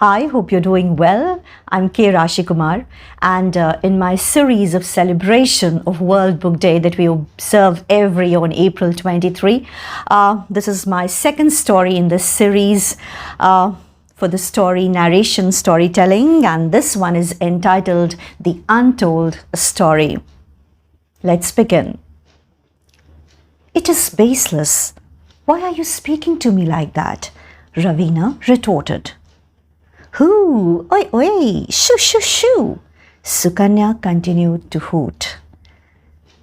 Hi, hope you're doing well. I'm Rashi Kumar, and in my series of celebration of World Book Day that we observe every year on April 23, this is my second story in this series for the story narration storytelling, and this one is entitled The Untold Story. Let's begin. It is baseless. Why are you speaking to me like that? Ravina retorted. Hoo, oi, oi, shoo, shoo, shoo. Sukanya continued to hoot.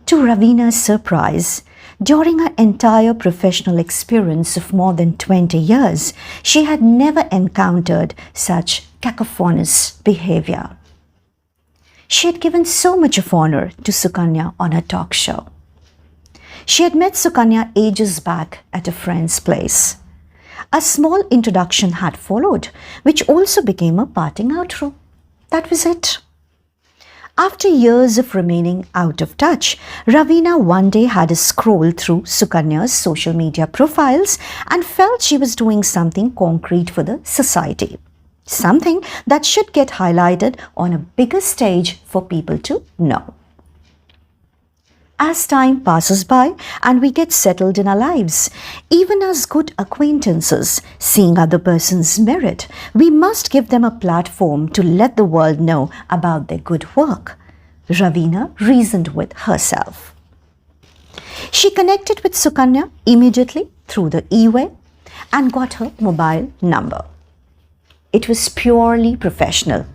To Ravina's surprise, during her entire professional experience of more than 20 years, she had never encountered such cacophonous behavior. She had given so much of honor to Sukanya on her talk show. She had met Sukanya ages back at a friend's place. A small introduction had followed, which also became a parting outro. That was it. After years of remaining out of touch, Ravina one day had a scroll through Sukanya's social media profiles and felt she was doing something concrete for the society. Something that should get highlighted on a bigger stage for people to know. As time passes by and we get settled in our lives, even as good acquaintances, seeing other person's merit, we must give them a platform to let the world know about their good work. Ravina reasoned with herself. She connected with Sukanya immediately through the e-way and got her mobile number. It was purely professional.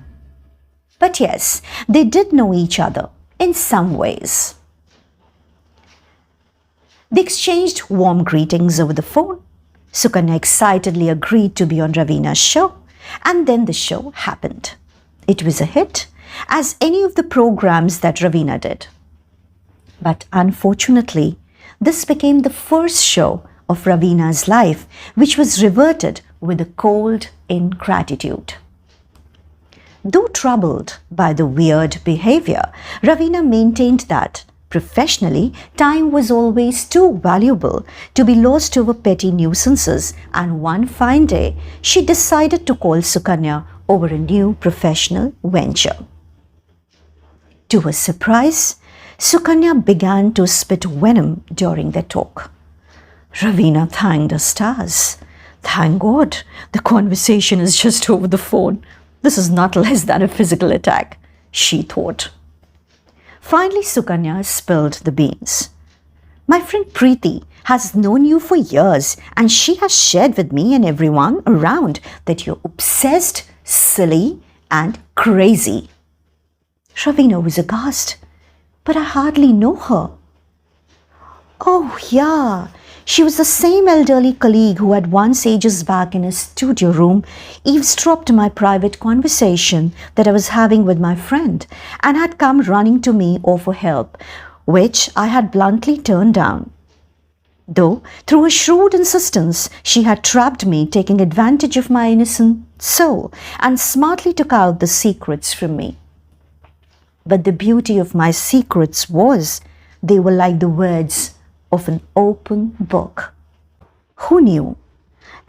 But yes, they did know each other in some ways. They exchanged warm greetings over the phone. Sukanya excitedly agreed to be on Ravina's show, and then the show happened. It was a hit, as any of the programs that Ravina did. But unfortunately, this became the first show of Ravina's life, which was reverted with a cold ingratitude. Though troubled by the weird behavior, Ravina maintained that professionally, time was always too valuable to be lost over petty nuisances, and one fine day, she decided to call Sukanya over a new professional venture. To her surprise, Sukanya began to spit venom during their talk. Ravina thanked the stars. Thank God, the conversation is just over the phone. This is not less than a physical attack, she thought. Finally, Sukanya spilled the beans. My friend Preeti has known you for years, and she has shared with me and everyone around that you're obsessed, silly, and crazy. Ravina was aghast. But I hardly know her. Oh, yeah. She was the same elderly colleague who had once ages back in his studio room eavesdropped my private conversation that I was having with my friend and had come running to me for help, which I had bluntly turned down. Though, through a shrewd insistence, she had trapped me, taking advantage of my innocent soul, and smartly took out the secrets from me. But the beauty of my secrets was they were like the words of an open book. Who knew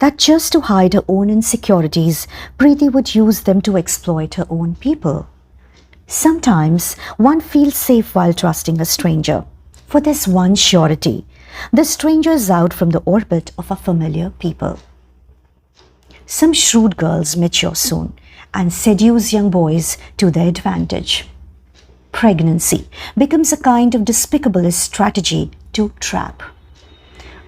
that just to hide her own insecurities, Preeti would use them to exploit her own people? Sometimes one feels safe while trusting a stranger, for there's one surety: the stranger is out from the orbit of our familiar people. Some shrewd girls mature soon and seduce young boys to their advantage. Pregnancy becomes a kind of despicable strategy to trap.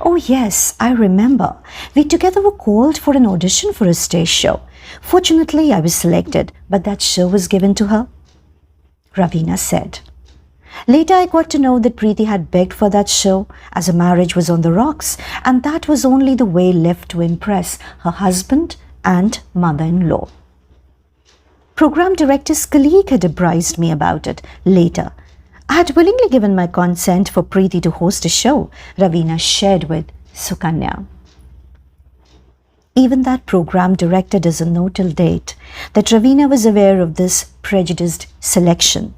Oh yes, I remember. We together were called for an audition for a stage show. Fortunately, I was selected, but that show was given to her, Ravina said. Later, I got to know that Preeti had begged for that show as her marriage was on the rocks, and that was only the way left to impress her husband and mother-in-law. Program director's colleague had apprised me about it later. I had willingly given my consent for Preeti to host a show, Ravina shared with Sukanya. Even that program director doesn't know till date that Ravina was aware of this prejudiced selection,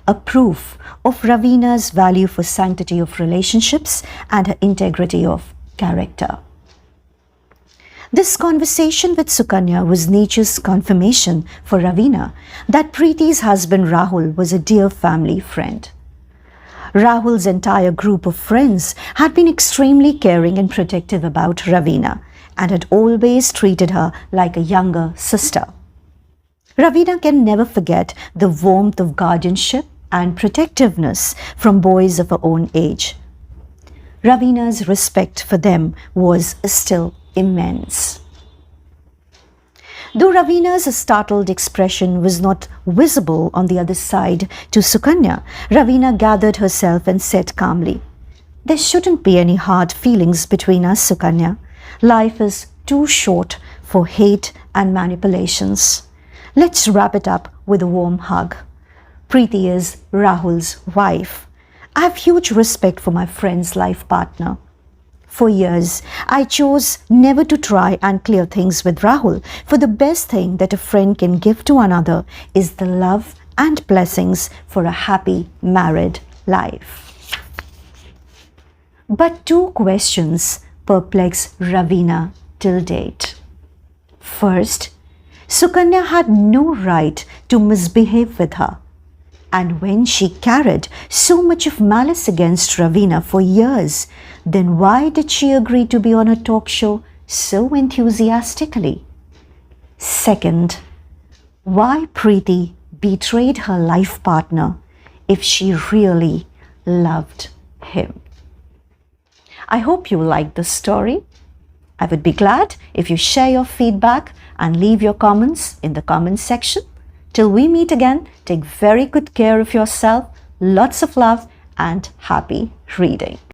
a proof of Ravina's value for sanctity of relationships and her integrity of character. This conversation with Sukanya was nature's confirmation for Raveena that Preeti's husband Rahul was a dear family friend. Rahul's entire group of friends had been extremely caring and protective about Raveena and had always treated her like a younger sister. Raveena can never forget the warmth of guardianship and protectiveness from boys of her own age. Raveena's respect for them was still immense. Though Raveena's startled expression was not visible on the other side to Sukanya, Raveena gathered herself and said calmly, "There shouldn't be any hard feelings between us, Sukanya. Life is too short for hate and manipulations. Let's wrap it up with a warm hug. Preeti is Rahul's wife. I have huge respect for my friend's life partner. For years, I chose never to try and clear things with Rahul, for the best thing that a friend can give to another is the love and blessings for a happy married life." But two questions perplex Raveena till date. First, Sukanya had no right to misbehave with her. And when she carried so much of malice against Raveena for years, then why did she agree to be on a talk show so enthusiastically? Second, why Preeti betrayed her life partner if she really loved him? I hope you liked this story. I would be glad if you share your feedback and leave your comments in the comments section. Till we meet again, take very good care of yourself, lots of love and happy reading.